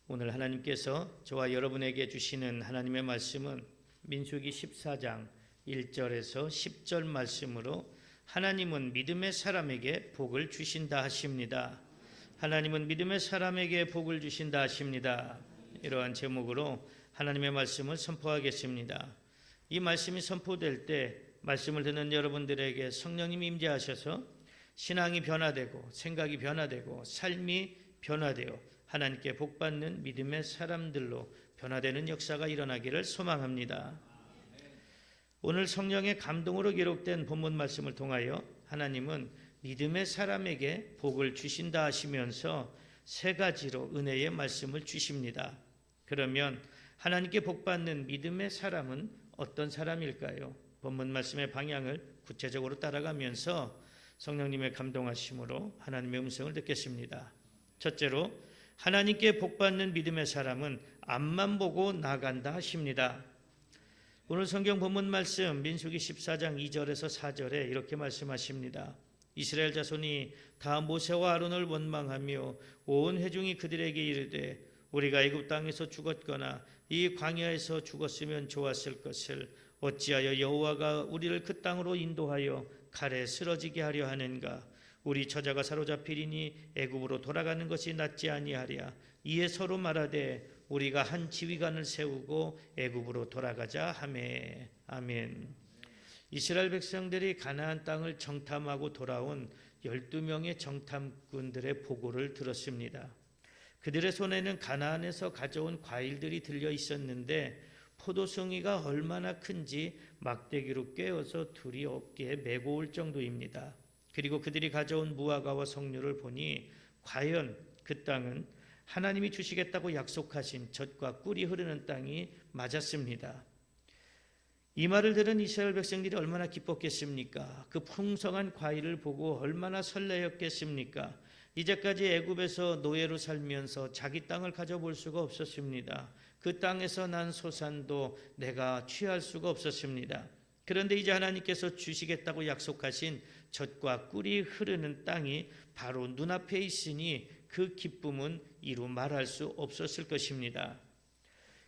오늘 하나님께서 저와 여러분에게 주시는 하나님의 말씀은 민수기 14장 1절에서 10절 말씀으로 하나님은 믿음의 사람에게 복을 주신다 하십니다. 하나님은 믿음의 사람에게 복을 주신다 하십니다. 이러한 제목으로 하나님의 말씀을 선포하겠습니다. 이 말씀이 선포될 때 말씀을 듣는 여러분들에게 성령님이 임재하셔서 신앙이 변화되고 생각이 변화되고 삶이 변화되어 하나님께 복받는 믿음의 사람들로 변화되는 역사가 일어나기를 소망합니다. 오늘 성령의 감동으로 기록된 본문 말씀을 통하여 하나님은 믿음의 사람에게 복을 주신다 하시면서 세 가지로 은혜의 말씀을 주십니다. 그러면 하나님께 복받는 믿음의 사람은 어떤 사람일까요? 본문 말씀의 방향을 구체적으로 따라가면서 성령님의 감동하심으로 하나님의 음성을 듣겠습니다. 첫째로 하나님께 복받는 믿음의 사람은 앞만 보고 나간다 하십니다. 오늘 성경 본문 말씀 민수기 14장 2절에서 4절에 이렇게 말씀하십니다. 이스라엘 자손이 다 모세와 아론을 원망하며 온 회중이 그들에게 이르되 우리가 애굽 땅에서 죽었거나 이 광야에서 죽었으면 좋았을 것을 어찌하여 여호와가 우리를 그 땅으로 인도하여 칼에 쓰러지게 하려 하는가? 우리 처자가 사로잡히리니 애굽으로 돌아가는 것이 낫지 아니하랴. 이에 서로 말하되 우리가 한 지휘관을 세우고 애굽으로 돌아가자 하매. 아멘. 이스라엘 백성들이 가나안 땅을 정탐하고 돌아온 12명의 정탐꾼들의 보고를 들었습니다. 그들의 손에는 가나안에서 가져온 과일들이 들려 있었는데 포도송이가 얼마나 큰지 막대기로 꿰어서 둘이 어깨에 메고 올 정도입니다. 그리고 그들이 가져온 무화과와 석류를 보니 과연 그 땅은 하나님이 주시겠다고 약속하신 젖과 꿀이 흐르는 땅이 맞았습니다. 이 말을 들은 이스라엘 백성들이 얼마나 기뻤겠습니까? 그 풍성한 과일을 보고 얼마나 설레었겠습니까? 이제까지 애굽에서 노예로 살면서 자기 땅을 가져볼 수가 없었습니다. 그 땅에서 난 소산도 내가 취할 수가 없었습니다. 그런데 이제 하나님께서 주시겠다고 약속하신 젖과 꿀이 흐르는 땅이 바로 눈앞에 있으니 그 기쁨은 이루 말할 수 없었을 것입니다.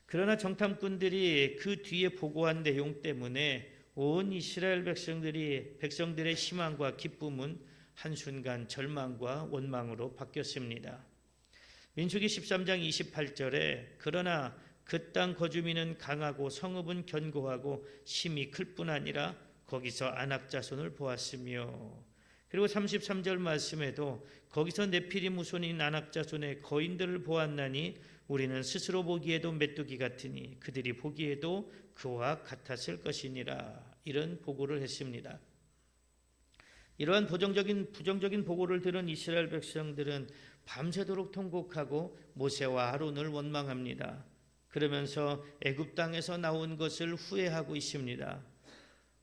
그러나 정탐꾼들이 그 뒤에 보고한 내용 때문에 온 이스라엘 백성들의 희망과 기쁨은 한순간 절망과 원망으로 바뀌었습니다. 민수기 13장 28절에 그러나 그 땅 거주민은 강하고 성읍은 견고하고 심이 클 뿐 아니라 거기서 아낙 자손을 보았으며, 그리고 33절 말씀에도 거기서 네피림 후손인 아낙 자손의 거인들을 보았나니 우리는 스스로 보기에도 메뚜기 같으니 그들이 보기에도 그와 같았을 것이니라. 이런 보고를 했습니다. 이러한 부정적인 보고를 들은 이스라엘 백성들은 밤새도록 통곡하고 모세와 아론을 원망합니다. 그러면서 애굽 땅에서 나온 것을 후회하고 있습니다.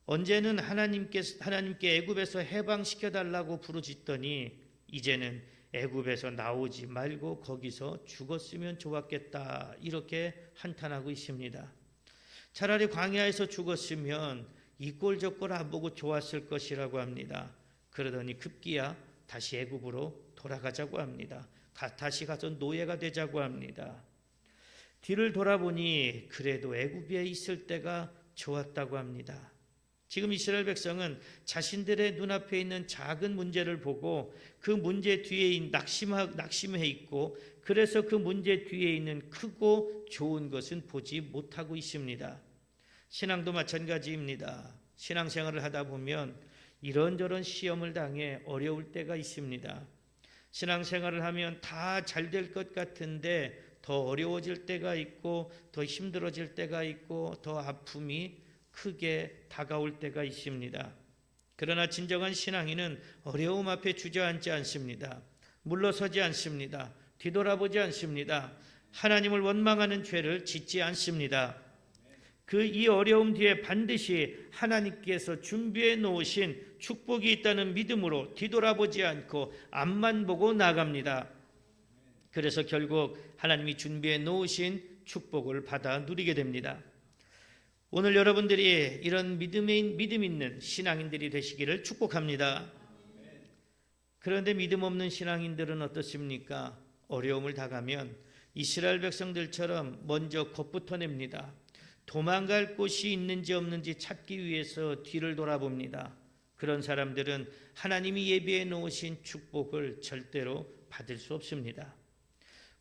언제는 하나님께 애굽에서 해방시켜달라고 부르짖더니 이제는 애굽에서 나오지 말고 거기서 죽었으면 좋았겠다, 이렇게 한탄하고 있습니다. 차라리 광야에서 죽었으면 이 꼴 저 꼴 안 보고 좋았을 것이라고 합니다. 그러더니 급기야 다시 애굽으로 돌아가자고 합니다. 다시 가서 노예가 되자고 합니다. 뒤를 돌아보니 그래도 애굽에 있을 때가 좋았다고 합니다. 지금 이스라엘 백성은 자신들의 눈앞에 있는 작은 문제를 보고 그 문제 뒤에 낙심해 있고, 그래서 그 문제 뒤에 있는 크고 좋은 것은 보지 못하고 있습니다. 신앙도 마찬가지입니다. 신앙생활을 하다 보면 이런저런 시험을 당해 어려울 때가 있습니다. 신앙생활을 하면 다 잘 될 것 같은데 더 어려워질 때가 있고 더 힘들어질 때가 있고 더 아픔이 크게 다가올 때가 있습니다. 그러나 진정한 신앙인은 어려움 앞에 주저앉지 않습니다. 물러서지 않습니다. 뒤돌아보지 않습니다. 하나님을 원망하는 죄를 짓지 않습니다. 이 어려움 뒤에 반드시 하나님께서 준비해 놓으신 축복이 있다는 믿음으로 뒤돌아보지 않고 앞만 보고 나갑니다. 그래서 결국 하나님이 준비해 놓으신 축복을 받아 누리게 됩니다. 오늘 여러분들이 이런 믿음 있는 신앙인들이 되시기를 축복합니다. 그런데 믿음 없는 신앙인들은 어떻습니까? 어려움을 당하면 이스라엘 백성들처럼 먼저 겁부터 냅니다. 도망갈 곳이 있는지 없는지 찾기 위해서 뒤를 돌아봅니다. 그런 사람들은 하나님이 예비해 놓으신 축복을 절대로 받을 수 없습니다.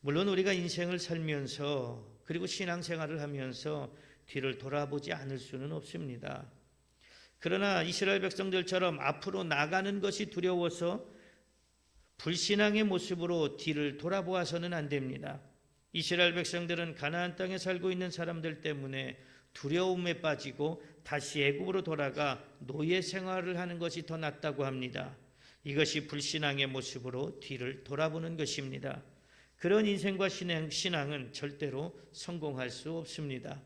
물론 우리가 인생을 살면서 그리고 신앙생활을 하면서 뒤를 돌아보지 않을 수는 없습니다. 그러나 이스라엘 백성들처럼 앞으로 나가는 것이 두려워서 불신앙의 모습으로 뒤를 돌아보아서는 안 됩니다. 이스라엘 백성들은 가나안 땅에 살고 있는 사람들 때문에 두려움에 빠지고 다시 애굽으로 돌아가 노예 생활을 하는 것이 더 낫다고 합니다. 이것이 불신앙의 모습으로 뒤를 돌아보는 것입니다. 그런 인생과 신앙은 절대로 성공할 수 없습니다.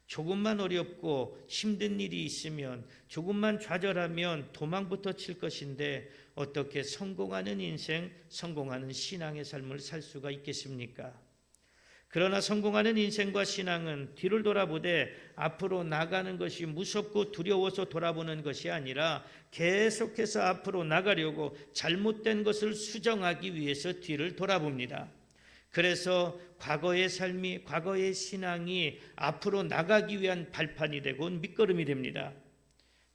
조금만 어렵고 힘든 일이 있으면, 조금만 좌절하면 도망부터 칠 것인데 어떻게 성공하는 인생, 성공하는 신앙의 삶을 살 수가 있겠습니까? 그러나 성공하는 인생과 신앙은 뒤를 돌아보되 앞으로 나가는 것이 무섭고 두려워서 돌아보는 것이 아니라 계속해서 앞으로 나가려고 잘못된 것을 수정하기 위해서 뒤를 돌아봅니다. 그래서 과거의 삶이, 과거의 신앙이 앞으로 나가기 위한 발판이 되고 밑거름이 됩니다.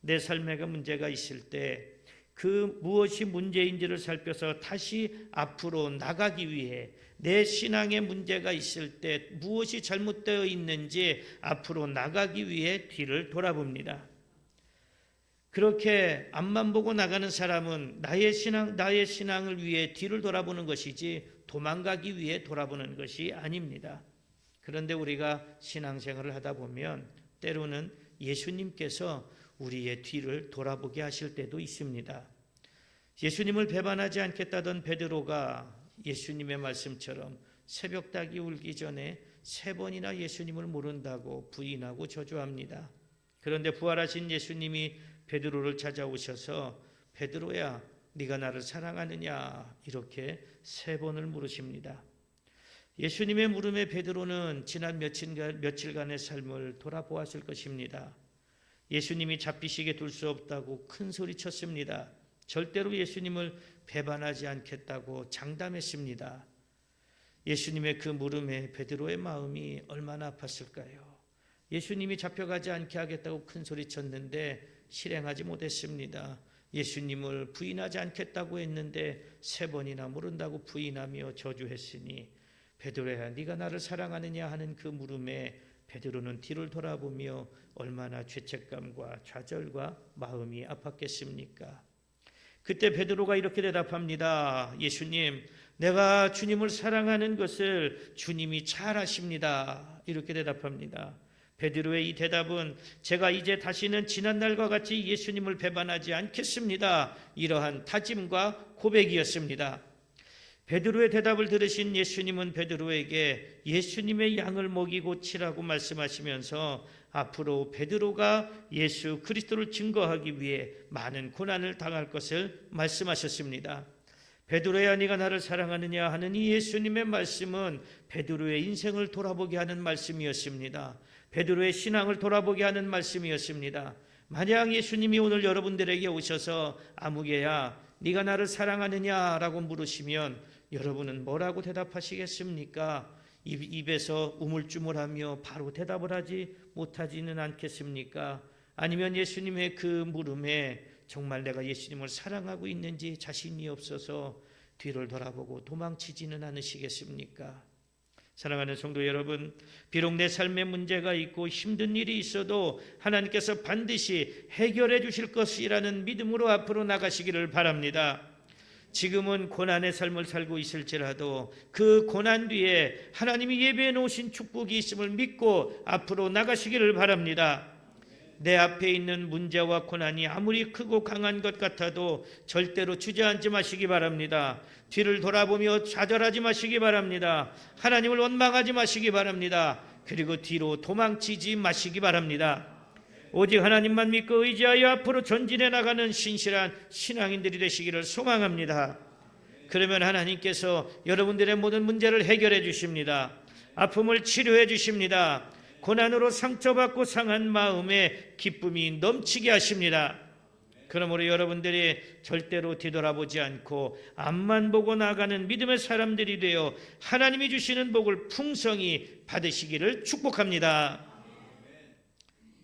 내 삶에 문제가 있을 때 그 무엇이 문제인지를 살펴서 다시 앞으로 나가기 위해, 내 신앙에 문제가 있을 때 무엇이 잘못되어 있는지 앞으로 나가기 위해 뒤를 돌아봅니다. 그렇게 앞만 보고 나가는 사람은 나의 신앙을 위해 뒤를 돌아보는 것이지 도망가기 위해 돌아보는 것이 아닙니다. 그런데 우리가 신앙생활을 하다 보면 때로는 예수님께서 우리의 뒤를 돌아보게 하실 때도 있습니다. 예수님을 배반하지 않겠다던 베드로가 예수님의 말씀처럼 새벽닭이 울기 전에 3번이나 예수님을 모른다고 부인하고 저주합니다. 그런데 부활하신 예수님이 베드로를 찾아오셔서 베드로야, 네가 나를 사랑하느냐? 이렇게 3번을 물으십니다. 예수님의 물음에 베드로는 지난 며칠간의 삶을 돌아보았을 것입니다. 예수님이 잡히시게 둘 수 없다고 큰 소리 쳤습니다. 절대로 예수님을 배반하지 않겠다고 장담했습니다. 예수님의 그 물음에 베드로의 마음이 얼마나 아팠을까요? 예수님이 잡혀가지 않게 하겠다고 큰 소리 쳤는데 실행하지 못했습니다. 예수님을 부인하지 않겠다고 했는데 3번이나 모른다고 부인하며 저주했으니 베드로야, 네가 나를 사랑하느냐 하는 그 물음에 베드로는 뒤를 돌아보며 얼마나 죄책감과 좌절과 마음이 아팠겠습니까? 그때 베드로가 이렇게 대답합니다. 예수님, 내가 주님을 사랑하는 것을 주님이 잘 아십니다. 이렇게 대답합니다. 베드로의 이 대답은 제가 이제 다시는 지난날과 같이 예수님을 배반하지 않겠습니다. 이러한 다짐과 고백이었습니다. 베드로의 대답을 들으신 예수님은 베드로에게 예수님의 양을 먹이고 치라고 말씀하시면서 앞으로 베드로가 예수 그리스도를 증거하기 위해 많은 고난을 당할 것을 말씀하셨습니다. 베드로야, 네가 나를 사랑하느냐 하는 이 예수님의 말씀은 베드로의 인생을 돌아보게 하는 말씀이었습니다. 베드로의 신앙을 돌아보게 하는 말씀이었습니다. 만약 예수님이 오늘 여러분들에게 오셔서 아무개야, 네가 나를 사랑하느냐라고 물으시면 여러분은 뭐라고 대답하시겠습니까? 입에서 우물쭈물하며 바로 대답을 하지 못하지는 않겠습니까? 아니면 예수님의 그 물음에 정말 내가 예수님을 사랑하고 있는지 자신이 없어서 뒤를 돌아보고 도망치지는 않으시겠습니까? 사랑하는 성도 여러분, 비록 내 삶에 문제가 있고 힘든 일이 있어도 하나님께서 반드시 해결해 주실 것이라는 믿음으로 앞으로 나가시기를 바랍니다. 지금은 고난의 삶을 살고 있을지라도 그 고난 뒤에 하나님이 예배해 놓으신 축복이 있음을 믿고 앞으로 나가시기를 바랍니다. 내 앞에 있는 문제와 고난이 아무리 크고 강한 것 같아도 절대로 주저앉지 마시기 바랍니다. 뒤를 돌아보며 좌절하지 마시기 바랍니다. 하나님을 원망하지 마시기 바랍니다. 그리고 뒤로 도망치지 마시기 바랍니다. 오직 하나님만 믿고 의지하여 앞으로 전진해 나가는 신실한 신앙인들이 되시기를 소망합니다. 그러면 하나님께서 여러분들의 모든 문제를 해결해 주십니다. 아픔을 치료해 주십니다. 고난으로 상처받고 상한 마음에 기쁨이 넘치게 하십니다. 그러므로 여러분들이 절대로 뒤돌아보지 않고 앞만 보고 나아가는 믿음의 사람들이 되어 하나님이 주시는 복을 풍성히 받으시기를 축복합니다.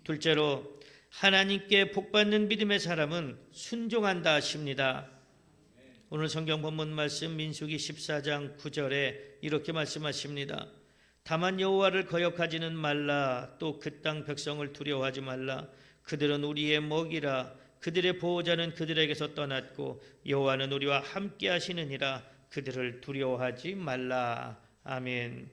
둘째로, 하나님께 복받는 믿음의 사람은 순종한다 하십니다. 오늘 성경 본문 말씀 민수기 14장 9절에 이렇게 말씀하십니다. 다만 여호와를 거역하지는 말라. 또 그 땅 백성을 두려워하지 말라. 그들은 우리의 먹이라. 그들의 보호자는 그들에게서 떠났고 여호와는 우리와 함께 하시느니라. 그들을 두려워하지 말라. 아멘.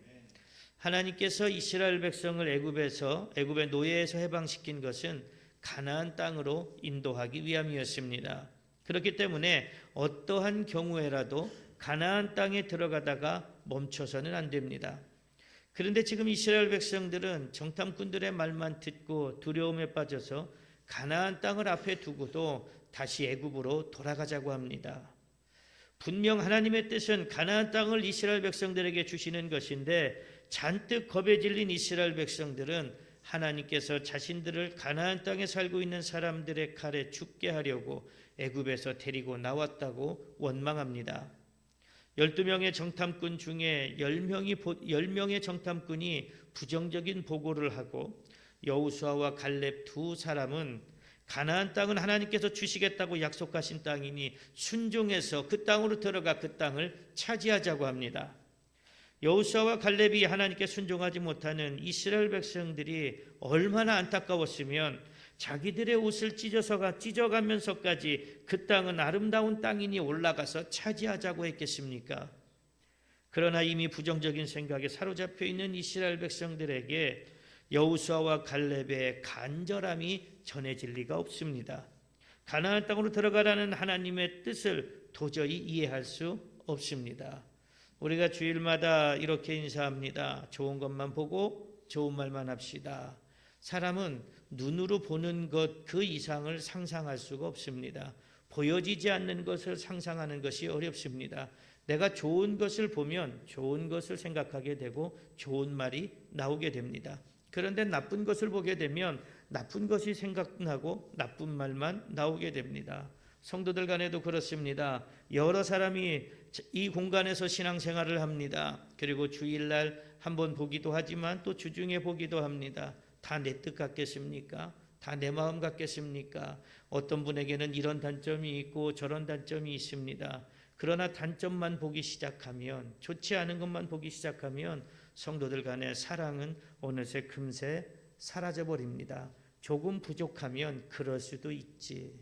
하나님께서 이스라엘 백성을 애굽의 노예에서 해방시킨 것은 가나안 땅으로 인도하기 위함이었습니다. 그렇기 때문에 어떠한 경우에라도 가나안 땅에 들어가다가 멈춰서는 안 됩니다. 그런데 지금 이스라엘 백성들은 정탐꾼들의 말만 듣고 두려움에 빠져서 가나안 땅을 앞에 두고도 다시 애굽으로 돌아가자고 합니다. 분명 하나님의 뜻은 가나안 땅을 이스라엘 백성들에게 주시는 것인데 잔뜩 겁에 질린 이스라엘 백성들은 하나님께서 자신들을 가나안 땅에 살고 있는 사람들의 칼에 죽게 하려고 애굽에서 데리고 나왔다고 원망합니다. 12명의 정탐꾼 중에 10명의 정탐꾼이 부정적인 보고를 하고 여호수아와 갈렙 두 사람은 가나안 땅은 하나님께서 주시겠다고 약속하신 땅이니 순종해서 그 땅으로 들어가 그 땅을 차지하자고 합니다. 여호수아와 갈렙이 하나님께 순종하지 못하는 이스라엘 백성들이 얼마나 안타까웠으면 자기들의 옷을 찢어가면서까지 그 땅은 아름다운 땅이니 올라가서 차지하자고 했겠습니까? 그러나 이미 부정적인 생각에 사로잡혀 있는 이스라엘 백성들에게 여호수아와 갈렙의 간절함이 전해질 리가 없습니다. 가나안 땅으로 들어가라는 하나님의 뜻을 도저히 이해할 수 없습니다. 우리가 주일마다 이렇게 인사합니다. 좋은 것만 보고 좋은 말만 합시다. 사람은 눈으로 보는 것 그 이상을 상상할 수가 없습니다. 보여지지 않는 것을 상상하는 것이 어렵습니다. 내가 좋은 것을 보면 좋은 것을 생각하게 되고 좋은 말이 나오게 됩니다. 그런데 나쁜 것을 보게 되면 나쁜 것이 생각나고 나쁜 말만 나오게 됩니다. 성도들 간에도 그렇습니다. 여러 사람이 이 공간에서 신앙생활을 합니다. 그리고 주일날 한번 보기도 하지만 또 주중에 보기도 합니다. 다 내 뜻 같겠습니까? 다 내 마음 같겠습니까? 어떤 분에게는 이런 단점이 있고 저런 단점이 있습니다. 그러나 단점만 보기 시작하면, 좋지 않은 것만 보기 시작하면 성도들 간의 사랑은 어느새 금세 사라져버립니다. 조금 부족하면 그럴 수도 있지.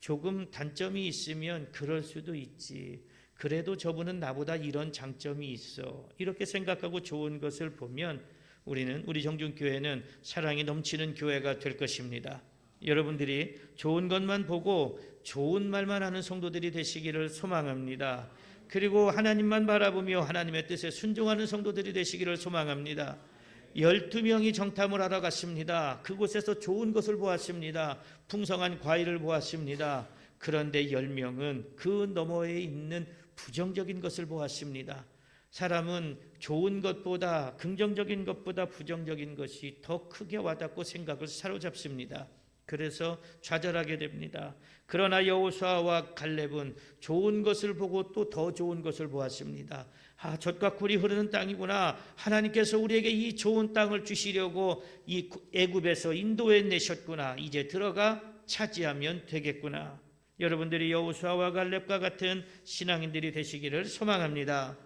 조금 단점이 있으면 그럴 수도 있지. 그래도 저분은 나보다 이런 장점이 있어. 이렇게 생각하고 좋은 것을 보면 우리 정중교회는 사랑이 넘치는 교회가 될 것입니다. 여러분들이 좋은 것만 보고 좋은 말만 하는 성도들이 되시기를 소망합니다. 그리고 하나님만 바라보며 하나님의 뜻에 순종하는 성도들이 되시기를 소망합니다. 12명이 정탐을 하러 갔습니다. 그곳에서 좋은 것을 보았습니다. 풍성한 과일을 보았습니다. 그런데 10명은 그 너머에 있는 부정적인 것을 보았습니다. 사람은 좋은 것보다, 긍정적인 것보다 부정적인 것이 더 크게 와닿고 생각을 사로잡습니다. 그래서 좌절하게 됩니다. 그러나 여호수아와 갈렙은 좋은 것을 보고 또 더 좋은 것을 보았습니다. 젖과 꿀이 흐르는 땅이구나. 하나님께서 우리에게 이 좋은 땅을 주시려고 이 애굽에서 인도해 내셨구나. 이제 들어가 차지하면 되겠구나. 여러분들이 여호수아와 갈렙과 같은 신앙인들이 되시기를 소망합니다.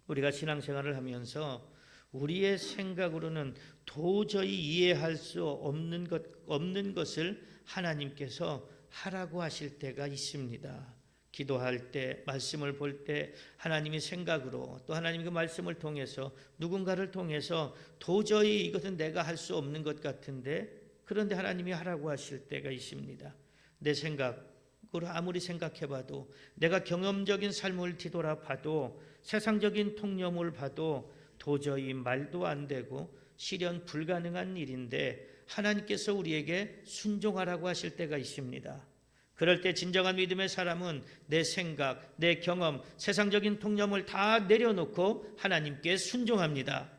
우리가 신앙생활을 하면서 우리의 생각으로는 도저히 이해할 수 없는 것을 하나님께서 하라고 하실 때가 있습니다. 기도할 때, 말씀을 볼 때 하나님의 생각으로, 또 하나님의 그 말씀을 통해서 누군가를 통해서 도저히 이것은 내가 할 수 없는 것 같은데, 그런데 하나님이 하라고 하실 때가 있습니다. 내 생각으로 아무리 생각해봐도, 내가 경험적인 삶을 뒤돌아봐도, 세상적인 통념을 봐도 도저히 말도 안 되고 실현 불가능한 일인데 하나님께서 우리에게 순종하라고 하실 때가 있습니다. 그럴 때 진정한 믿음의 사람은 내 생각, 내 경험, 세상적인 통념을 다 내려놓고 하나님께 순종합니다.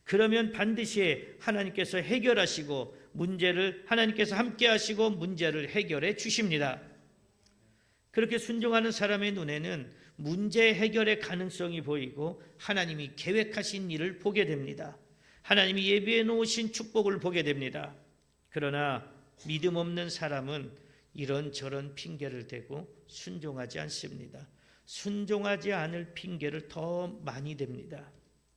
그러면 반드시 하나님께서 해결하시고 하나님께서 함께 하시고 문제를 해결해 주십니다. 그렇게 순종하는 사람의 눈에는 문제 해결의 가능성이 보이고 하나님이 계획하신 일을 보게 됩니다. 하나님이 예비해 놓으신 축복을 보게 됩니다. 그러나 믿음 없는 사람은 이런저런 핑계를 대고 순종하지 않습니다. 순종하지 않을 핑계를 더 많이 댑니다.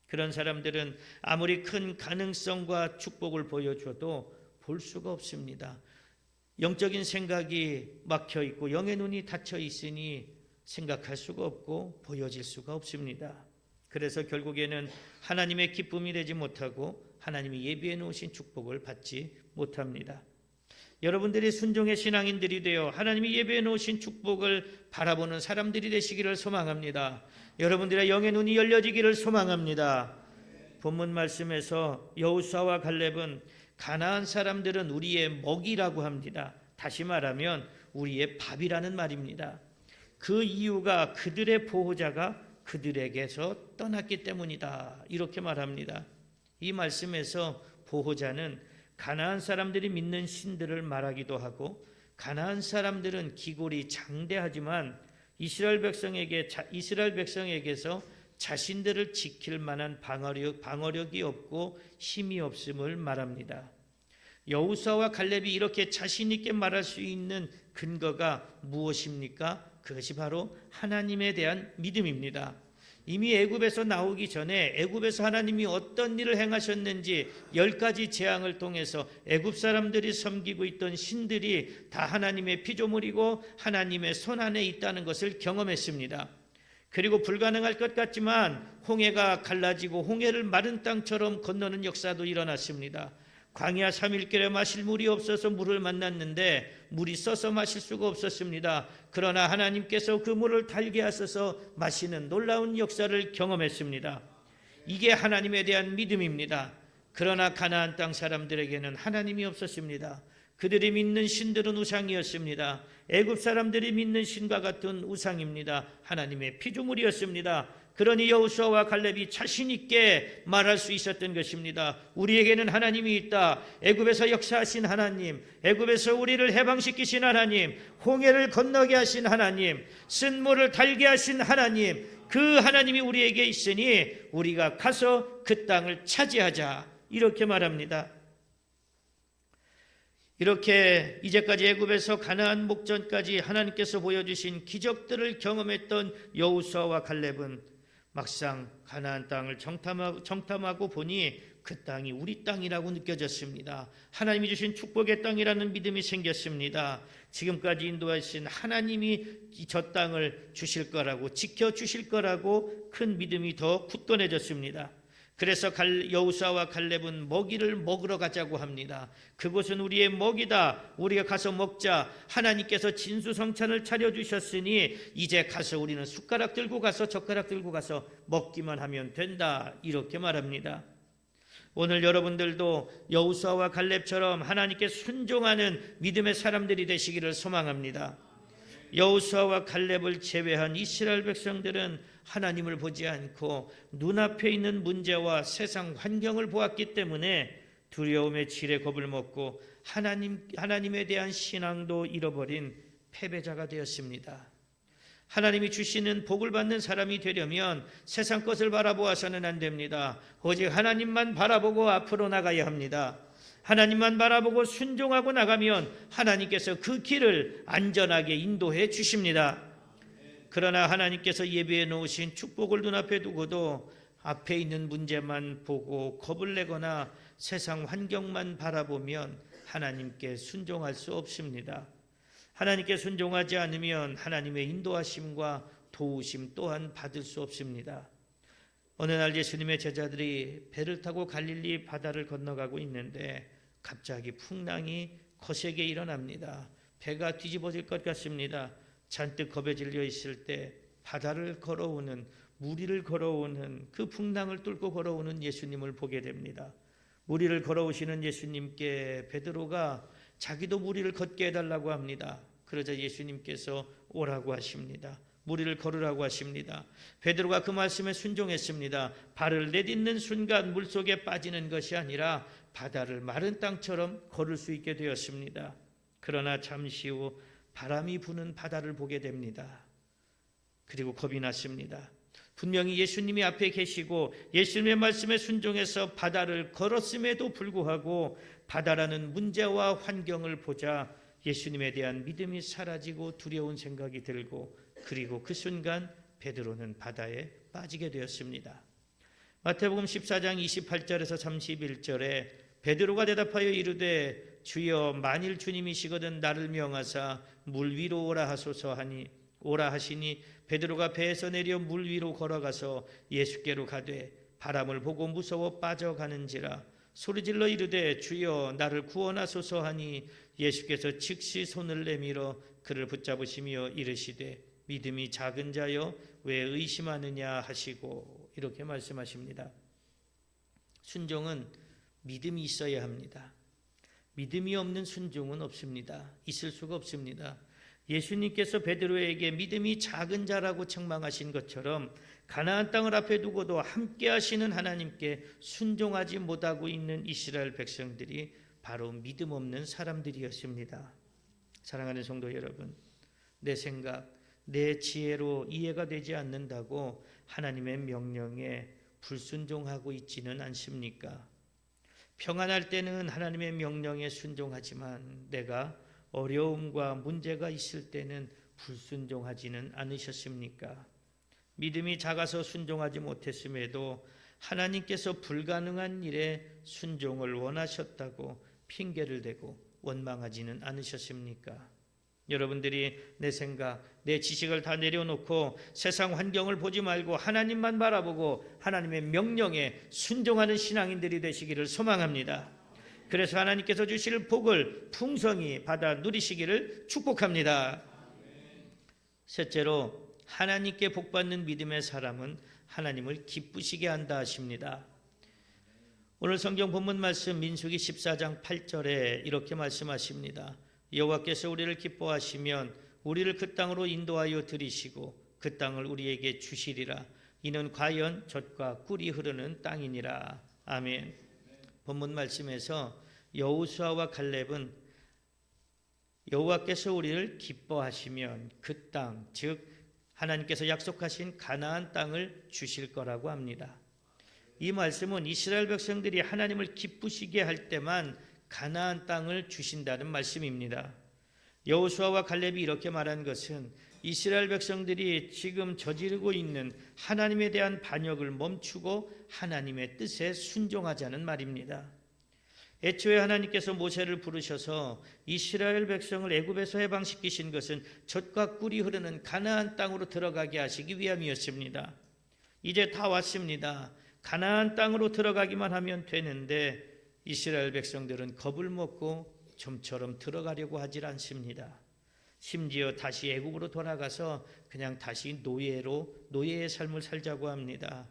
그런 사람들은 아무리 큰 가능성과 축복을 보여줘도 볼 수가 없습니다. 영적인 생각이 막혀 있고 영의 눈이 닫혀 있으니 생각할 수가 없고 보여질 수가 없습니다. 그래서 결국에는 하나님의 기쁨이 되지 못하고 하나님이 예비해 놓으신 축복을 받지 못합니다. 여러분들이 순종의 신앙인들이 되어 하나님이 예배해 놓으신 축복을 바라보는 사람들이 되시기를 소망합니다. 여러분들의 영의 눈이 열려지기를 소망합니다. 본문 말씀에서 여호수아와 갈렙은 가나안 사람들은 우리의 먹이라고 합니다. 다시 말하면 우리의 밥이라는 말입니다. 그 이유가 그들의 보호자가 그들에게서 떠났기 때문이다. 이렇게 말합니다. 이 말씀에서 보호자는 가나안 사람들이 믿는 신들을 말하기도 하고, 가나안 사람들은 기골이 장대하지만 이스라엘 백성에게서 자신들을 지킬 만한 방어력이 없고 힘이 없음을 말합니다. 여호수아와 갈렙이 이렇게 자신 있게 말할 수 있는 근거가 무엇입니까? 그것이 바로 하나님에 대한 믿음입니다. 이미 애굽에서 나오기 전에 애굽에서 하나님이 어떤 일을 행하셨는지 10가지 재앙을 통해서 애굽 사람들이 섬기고 있던 신들이 다 하나님의 피조물이고 하나님의 손 안에 있다는 것을 경험했습니다. 그리고 불가능할 것 같지만 홍해가 갈라지고 홍해를 마른 땅처럼 건너는 역사도 일어났습니다. 광야 3일길에 마실 물이 없어서 물을 만났는데 물이 써서 마실 수가 없었습니다. 그러나 하나님께서 그 물을 달게 하셔서 마시는 놀라운 역사를 경험했습니다. 이게 하나님에 대한 믿음입니다. 그러나 가나안 땅 사람들에게는 하나님이 없었습니다. 그들이 믿는 신들은 우상이었습니다. 애굽 사람들이 믿는 신과 같은 우상입니다. 하나님의 피조물이었습니다. 그러니 여호수아와 갈렙이 자신 있게 말할 수 있었던 것입니다. 우리에게는 하나님이 있다. 애굽에서 역사하신 하나님, 애굽에서 우리를 해방시키신 하나님, 홍해를 건너게 하신 하나님, 쓴물을 달게 하신 하나님, 그 하나님이 우리에게 있으니 우리가 가서 그 땅을 차지하자. 이렇게 말합니다. 이렇게 이제까지 애굽에서 가나안 목전까지 하나님께서 보여주신 기적들을 경험했던 여호수아와 갈렙은 막상 가나안 땅을 정탐하고 보니 그 땅이 우리 땅이라고 느껴졌습니다. 하나님이 주신 축복의 땅이라는 믿음이 생겼습니다. 지금까지 인도하신 하나님이 저 땅을 주실 거라고, 지켜주실 거라고 큰 믿음이 더 굳건해졌습니다. 그래서 여호수아와 갈렙은 먹이를 먹으러 가자고 합니다. 그곳은 우리의 먹이다. 우리가 가서 먹자. 하나님께서 진수성찬을 차려주셨으니 이제 가서 우리는 숟가락 들고 가서 젓가락 들고 가서 먹기만 하면 된다. 이렇게 말합니다. 오늘 여러분들도 여호수아와 갈렙처럼 하나님께 순종하는 믿음의 사람들이 되시기를 소망합니다. 여호수아와 갈렙을 제외한 이스라엘 백성들은 하나님을 보지 않고 눈앞에 있는 문제와 세상 환경을 보았기 때문에 두려움의 질에 겁을 먹고 하나님에 대한 신앙도 잃어버린 패배자가 되었습니다. 하나님이 주시는 복을 받는 사람이 되려면 세상 것을 바라보아서는 안 됩니다. 오직 하나님만 바라보고 앞으로 나가야 합니다. 하나님만 바라보고 순종하고 나가면 하나님께서 그 길을 안전하게 인도해 주십니다. 그러나 하나님께서 예비해 놓으신 축복을 눈앞에 두고도 앞에 있는 문제만 보고 겁을 내거나 세상 환경만 바라보면 하나님께 순종할 수 없습니다. 하나님께 순종하지 않으면 하나님의 인도하심과 도우심 또한 받을 수 없습니다. 어느 날 예수님의 제자들이 배를 타고 갈릴리 바다를 건너가고 있는데 갑자기 풍랑이 거세게 일어납니다. 배가 뒤집어질 것 같습니다. 잔뜩 겁에 질려 있을 때 바다를 걸어오는, 무리를 걸어오는, 그 풍랑을 뚫고 걸어오는 예수님을 보게 됩니다. 무리를 걸어오시는 예수님께 베드로가 자기도 무리를 걷게 해달라고 합니다. 그러자 예수님께서 오라고 하십니다. 물 위를 걸으라고 하십니다. 베드로가 그 말씀에 순종했습니다. 발을 내딛는 순간 물속에 빠지는 것이 아니라 바다를 마른 땅처럼 걸을 수 있게 되었습니다. 그러나 잠시 후 바람이 부는 바다를 보게 됩니다. 그리고 겁이 났습니다. 분명히 예수님이 앞에 계시고 예수님의 말씀에 순종해서 바다를 걸었음에도 불구하고 바다라는 문제와 환경을 보자 예수님에 대한 믿음이 사라지고 두려운 생각이 들고 그리고 그 순간 베드로는 바다에 빠지게 되었습니다. 마태복음 14장 28절에서 31절에 베드로가 대답하여 이르되 주여 만일 주님이시거든 나를 명하사 물 위로 오라 하소서 하니 오라 하시니 베드로가 배에서 내려 물 위로 걸어가서 예수께로 가되 바람을 보고 무서워 빠져가는지라 소리질러 이르되 주여 나를 구원하소서 하니 예수께서 즉시 손을 내밀어 그를 붙잡으시며 이르시되 믿음이 작은 자여 왜 의심하느냐 하시고 이렇게 말씀하십니다. 순종은 믿음이 있어야 합니다. 믿음이 없는 순종은 없습니다. 있을 수가 없습니다. 예수님께서 베드로에게 믿음이 작은 자라고 책망하신 것처럼 가나안 땅을 앞에 두고도 함께 하시는 하나님께 순종하지 못하고 있는 이스라엘 백성들이 바로 믿음 없는 사람들이었습니다. 사랑하는 성도 여러분, 내 생각, 내 지혜로 이해가 되지 않는다고 하나님의 명령에 불순종하고 있지는 않습니까? 평안할 때는 하나님의 명령에 순종하지만 내가 어려움과 문제가 있을 때는 불순종하지는 않으셨습니까? 믿음이 작아서 순종하지 못했음에도 하나님께서 불가능한 일에 순종을 원하셨다고 핑계를 대고 원망하지는 않으셨습니까? 여러분들이 내 생각, 내 지식을 다 내려놓고 세상 환경을 보지 말고 하나님만 바라보고 하나님의 명령에 순종하는 신앙인들이 되시기를 소망합니다. 그래서 하나님께서 주실 복을 풍성히 받아 누리시기를 축복합니다. 셋째로 하나님께 복받는 믿음의 사람은 하나님을 기쁘시게 한다 하십니다. 오늘 성경 본문 말씀 민수기 14장 8절에 이렇게 말씀하십니다. 여호와께서 우리를 기뻐하시면 우리를 그 땅으로 인도하여 들이시고 그 땅을 우리에게 주시리라. 이는 과연 젖과 꿀이 흐르는 땅이니라. 아멘. 본문 말씀에서 여호수아와 갈렙은 여호와께서 우리를 기뻐하시면 그 땅, 즉 하나님께서 약속하신 가나안 땅을 주실 거라고 합니다. 이 말씀은 이스라엘 백성들이 하나님을 기쁘시게 할 때만 가나안 땅을 주신다는 말씀입니다. 여호수아와 갈렙이 이렇게 말한 것은 이스라엘 백성들이 지금 저지르고 있는 하나님에 대한 반역을 멈추고 하나님의 뜻에 순종하자는 말입니다. 애초에 하나님께서 모세를 부르셔서 이스라엘 백성을 애굽에서 해방시키신 것은 젖과 꿀이 흐르는 가나안 땅으로 들어가게 하시기 위함이었습니다. 이제 다 왔습니다. 가나안 땅으로 들어가기만 하면 되는데 이스라엘 백성들은 겁을 먹고 좀처럼 들어가려고 하질 않습니다. 심지어 다시 애굽으로 돌아가서 그냥 다시 노예의 삶을 살자고 합니다.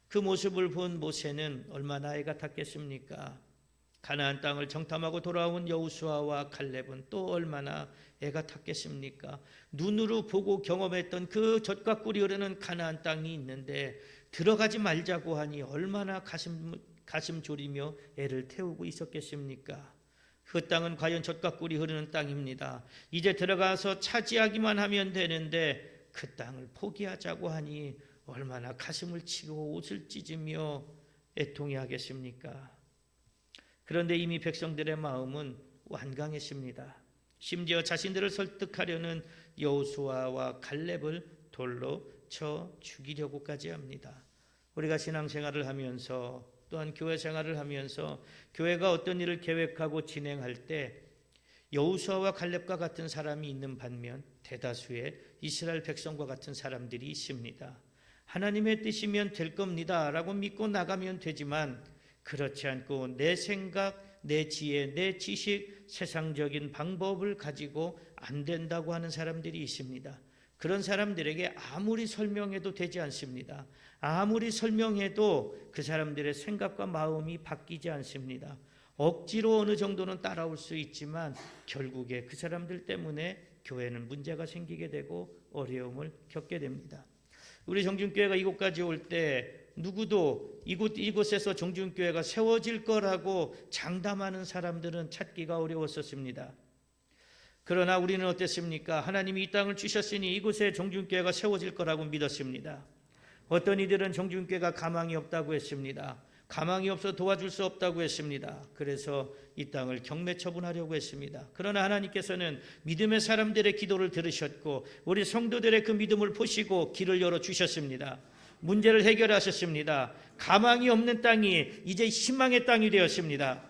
그 모습을 본 모세는 얼마나 애가 탔겠습니까? 가나안 땅을 정탐하고 돌아온 여호수아와 갈렙은 또 얼마나 애가 탔겠습니까? 눈으로 보고 경험했던 그 젖과 꿀이 흐르는 가나안 땅이 있는데 들어가지 말자고 하니 얼마나 가슴 졸이며 애를 태우고 있었겠습니까? 그 땅은 과연 젖과 꿀이 흐르는 땅입니다. 이제 들어가서 차지하기만 하면 되는데 그 땅을 포기하자고 하니 얼마나 가슴을 치고 옷을 찢으며 애통해 하겠습니까? 그런데 이미 백성들의 마음은 완강했습니다. 심지어 자신들을 설득하려는 여호수아와 갈렙을 돌로 쳐 죽이려고까지 합니다. 우리가 신앙생활을 하면서 또한 교회 생활을 하면서 교회가 어떤 일을 계획하고 진행할 때 여호수아와 갈렙과 같은 사람이 있는 반면 대다수의 이스라엘 백성과 같은 사람들이 있습니다. 하나님의 뜻이면 될 겁니다 라고 믿고 나가면 되지만 그렇지 않고 내 생각, 내 지혜, 내 지식, 세상적인 방법을 가지고 안 된다고 하는 사람들이 있습니다. 그런 사람들에게 아무리 설명해도 되지 않습니다. 아무리 설명해도 그 사람들의 생각과 마음이 바뀌지 않습니다. 억지로 어느 정도는 따라올 수 있지만 결국에 그 사람들 때문에 교회는 문제가 생기게 되고 어려움을 겪게 됩니다. 우리 정준교회가 이곳까지 올 때 누구도 이곳에서 정준교회가 세워질 거라고 장담하는 사람들은 찾기가 어려웠었습니다. 그러나 우리는 어땠습니까? 하나님이 이 땅을 주셨으니 이곳에 정준교회가 세워질 거라고 믿었습니다. 어떤 이들은 정준교회가 가망이 없다고 했습니다. 가망이 없어 도와줄 수 없다고 했습니다. 그래서 이 땅을 경매 처분하려고 했습니다. 그러나 하나님께서는 믿음의 사람들의 기도를 들으셨고 우리 성도들의 그 믿음을 보시고 길을 열어주셨습니다. 문제를 해결하셨습니다. 가망이 없는 땅이 이제 희망의 땅이 되었습니다.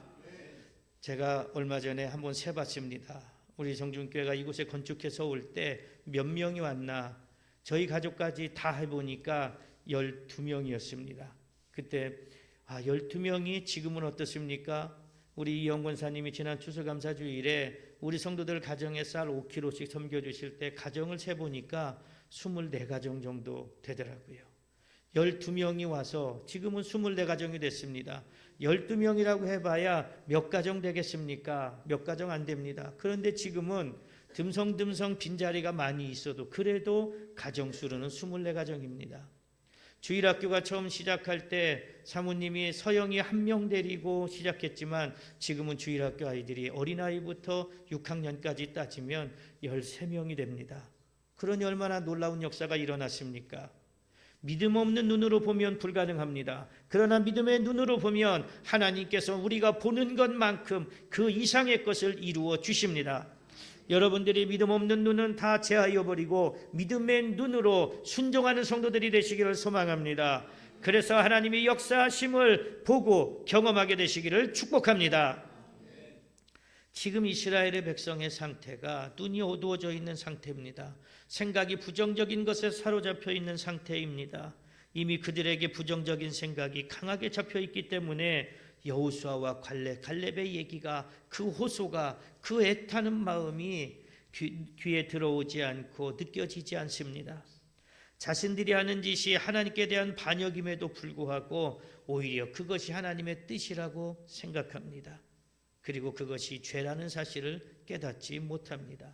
제가 얼마 전에 한번 세봤습니다. 우리 정준교회가 이곳에 건축해서 올 때 몇 명이 왔나? 저희 가족까지 다 해보니까 12명이었습니다. 그때 12명이 지금은 어떻습니까? 우리 이영 권사님이 지난 추수감사주일에 우리 성도들 가정에 쌀 5kg씩 섬겨주실 때 가정을 세보니까 24가정 정도 되더라고요. 12명이 와서 지금은 24가정이 됐습니다. 12명이라고 해봐야 몇 가정 되겠습니까? 몇 가정 안 됩니다. 그런데 지금은 듬성듬성 빈자리가 많이 있어도 그래도 가정수로는 24가정입니다. 주일학교가 처음 시작할 때 사모님이 서영이 1명 데리고 시작했지만 지금은 주일학교 아이들이 어린아이부터 6학년까지 따지면 13명이 됩니다. 그러니 얼마나 놀라운 역사가 일어났습니까? 믿음 없는 눈으로 보면 불가능합니다. 그러나 믿음의 눈으로 보면 하나님께서 우리가 보는 것만큼 그 이상의 것을 이루어 주십니다. 여러분들이 믿음 없는 눈은 다 제하여 버리고 믿음의 눈으로 순종하는 성도들이 되시기를 소망합니다. 그래서 하나님의 역사하심을 보고 경험하게 되시기를 축복합니다. 지금 이스라엘의 백성의 상태가 눈이 어두워져 있는 상태입니다. 생각이 부정적인 것에 사로잡혀 있는 상태입니다. 이미 그들에게 부정적인 생각이 강하게 잡혀 있기 때문에 여호수아와 갈렙의 얘기가 그 호소가 그 애타는 마음이 귀에 들어오지 않고 느껴지지 않습니다. 자신들이 하는 짓이 하나님께 대한 반역임에도 불구하고 오히려 그것이 하나님의 뜻이라고 생각합니다. 그리고 그것이 죄라는 사실을 깨닫지 못합니다.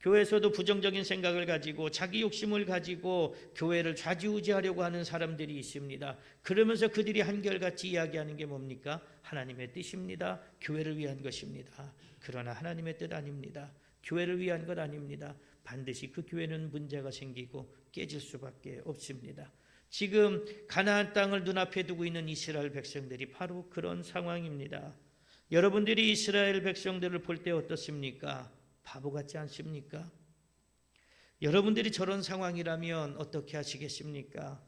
교회에서도 부정적인 생각을 가지고 자기 욕심을 가지고 교회를 좌지우지하려고 하는 사람들이 있습니다. 그러면서 그들이 한결같이 이야기하는 게 뭡니까? 하나님의 뜻입니다. 교회를 위한 것입니다. 그러나 하나님의 뜻 아닙니다. 교회를 위한 것 아닙니다. 반드시 그 교회는 문제가 생기고 깨질 수밖에 없습니다. 지금 가나안 땅을 눈앞에 두고 있는 이스라엘 백성들이 바로 그런 상황입니다. 여러분들이 이스라엘 백성들을 볼 때 어떻습니까? 바보 같지 않습니까? 여러분들이 저런 상황이라면 어떻게 하시겠습니까?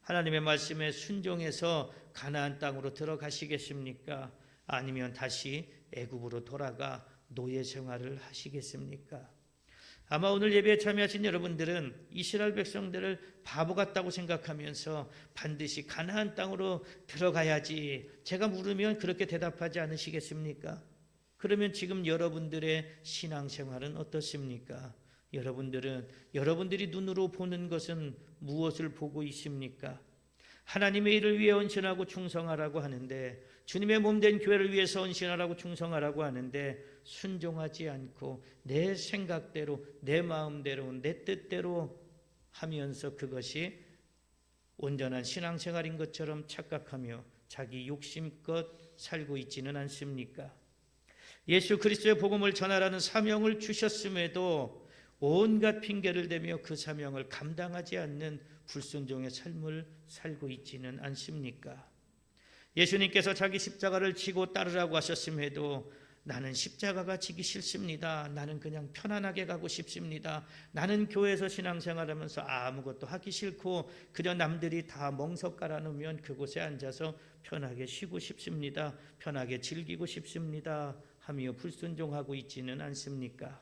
하나님의 말씀에 순종해서 가나안 땅으로 들어가시겠습니까? 아니면 다시 애굽으로 돌아가 노예 생활을 하시겠습니까? 아마 오늘 예배에 참여하신 여러분들은 이스라엘 백성들을 바보 같다고 생각하면서 반드시 가나안 땅으로 들어가야지 제가 물으면 그렇게 대답하지 않으시겠습니까? 그러면 지금 여러분들의 신앙생활은 어떻습니까? 여러분들이 눈으로 보는 것은 무엇을 보고 있습니까? 하나님의 일을 위해 헌신하고 충성하라고 하는데 주님의 몸된 교회를 위해서 헌신하라고 충성하라고 하는데 순종하지 않고 내 생각대로 내 마음대로 내 뜻대로 하면서 그것이 온전한 신앙생활인 것처럼 착각하며 자기 욕심껏 살고 있지는 않습니까? 예수 그리스도의 복음을 전하라는 사명을 주셨음에도 온갖 핑계를 대며 그 사명을 감당하지 않는 불순종의 삶을 살고 있지는 않습니까? 예수님께서 자기 십자가를 지고 따르라고 하셨음에도 나는 십자가가 지기 싫습니다. 나는 그냥 편안하게 가고 싶습니다. 나는 교회에서 신앙생활하면서 아무것도 하기 싫고 그저 남들이 다 멍석 깔아놓으면 그곳에 앉아서 편하게 쉬고 싶습니다. 편하게 즐기고 싶습니다. 하며 불순종하고 있지는 않습니까?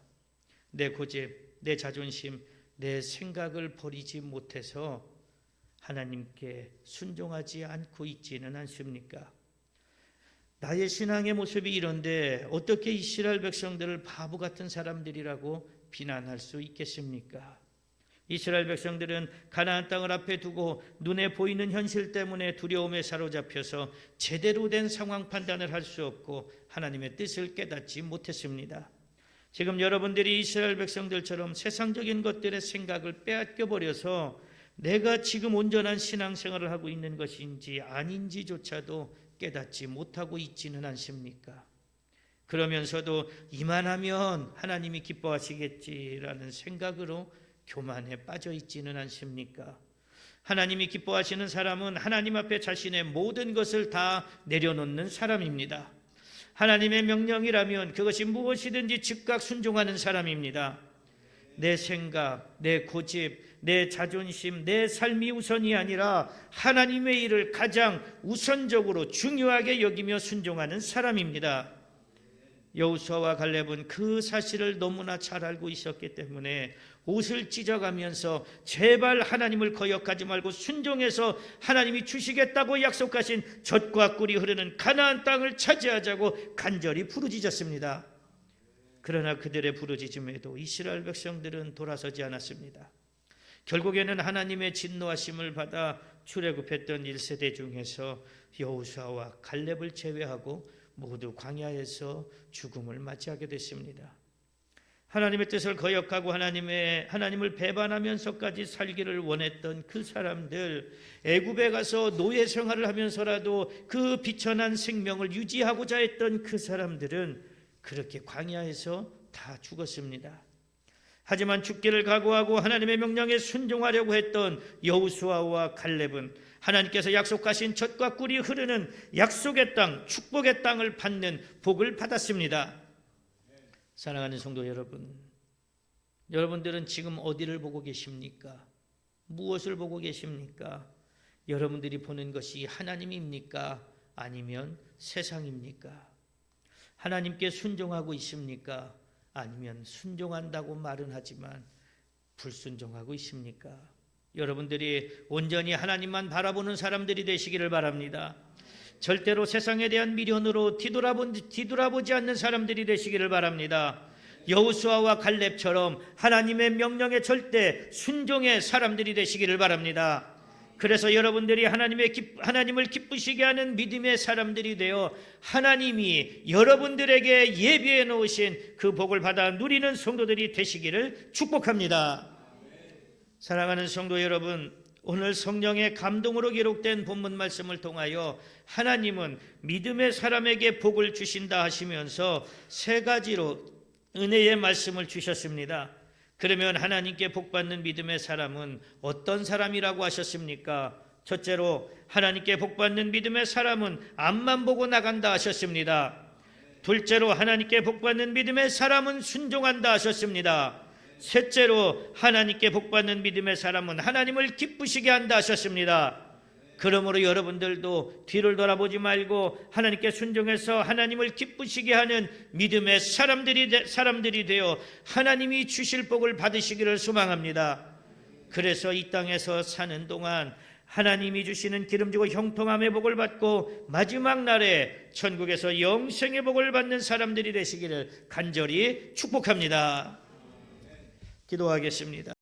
내 고집, 내 자존심, 내 생각을 버리지 못해서 하나님께 순종하지 않고 있지는 않습니까? 나의 신앙의 모습이 이런데 어떻게 이스라엘 백성들을 바보 같은 사람들이라고 비난할 수 있겠습니까? 이스라엘 백성들은 가나안 땅을 앞에 두고 눈에 보이는 현실 때문에 두려움에 사로잡혀서 제대로 된 상황 판단을 할 수 없고 하나님의 뜻을 깨닫지 못했습니다. 지금 여러분들이 이스라엘 백성들처럼 세상적인 것들의 생각을 빼앗겨 버려서 내가 지금 온전한 신앙생활을 하고 있는 것인지 아닌지조차도 깨닫지 못하고 있지는 않습니까? 그러면서도 이만하면 하나님이 기뻐하시겠지라는 생각으로 교만에 빠져 있지는 않습니까? 하나님이 기뻐하시는 사람은 하나님 앞에 자신의 모든 것을 다 내려놓는 사람입니다. 하나님의 명령이라면 그것이 무엇이든지 즉각 순종하는 사람입니다. 내 생각, 내 고집, 내 자존심, 내 삶이 우선이 아니라 하나님의 일을 가장 우선적으로 중요하게 여기며 순종하는 사람입니다. 여호수아와 갈렙은 그 사실을 너무나 잘 알고 있었기 때문에 옷을 찢어가면서 제발 하나님을 거역하지 말고 순종해서 하나님이 주시겠다고 약속하신 젖과 꿀이 흐르는 가나안 땅을 차지하자고 간절히 부르짖었습니다. 그러나 그들의 부르짖음에도 이스라엘 백성들은 돌아서지 않았습니다. 결국에는 하나님의 진노하심을 받아 출애굽했던 1세대 중에서 여호수아와 갈렙을 제외하고 모두 광야에서 죽음을 맞이하게 됐습니다. 하나님의 뜻을 거역하고 하나님을 배반하면서까지 살기를 원했던 그 사람들, 애굽에 가서 노예 생활을 하면서라도 그 비천한 생명을 유지하고자 했던 그 사람들은 그렇게 광야에서 다 죽었습니다. 하지만 죽기를 각오하고 하나님의 명령에 순종하려고 했던 여호수아와 갈렙은 하나님께서 약속하신 젖과 꿀이 흐르는 약속의 땅, 축복의 땅을 받는 복을 받았습니다. 사랑하는 성도 여러분, 여러분들은 지금 어디를 보고 계십니까? 무엇을 보고 계십니까? 여러분들이 보는 것이 하나님입니까? 아니면 세상입니까? 하나님께 순종하고 있습니까? 아니면 순종한다고 말은 하지만 불순종하고 있습니까? 여러분들이 온전히 하나님만 바라보는 사람들이 되시기를 바랍니다. 절대로 세상에 대한 미련으로 뒤돌아보지 않는 사람들이 되시기를 바랍니다. 여호수아와 갈렙처럼 하나님의 명령에 절대 순종의 사람들이 되시기를 바랍니다. 그래서 여러분들이 하나님을 기쁘시게 하는 믿음의 사람들이 되어 하나님이 여러분들에게 예비해 놓으신 그 복을 받아 누리는 성도들이 되시기를 축복합니다. 사랑하는 성도 여러분, 오늘 성령의 감동으로 기록된 본문 말씀을 통하여 하나님은 믿음의 사람에게 복을 주신다 하시면서 세 가지로 은혜의 말씀을 주셨습니다. 그러면 하나님께 복받는 믿음의 사람은 어떤 사람이라고 하셨습니까? 첫째로 하나님께 복받는 믿음의 사람은 앞만 보고 나간다 하셨습니다. 둘째로 하나님께 복받는 믿음의 사람은 순종한다 하셨습니다. 셋째로 하나님께 복받는 믿음의 사람은 하나님을 기쁘시게 한다 하셨습니다. 그러므로 여러분들도 뒤를 돌아보지 말고 하나님께 순종해서 하나님을 기쁘시게 하는 믿음의 사람들이 되어 하나님이 주실 복을 받으시기를 소망합니다. 그래서 이 땅에서 사는 동안 하나님이 주시는 기름지고 형통함의 복을 받고 마지막 날에 천국에서 영생의 복을 받는 사람들이 되시기를 간절히 축복합니다. 기도하겠습니다.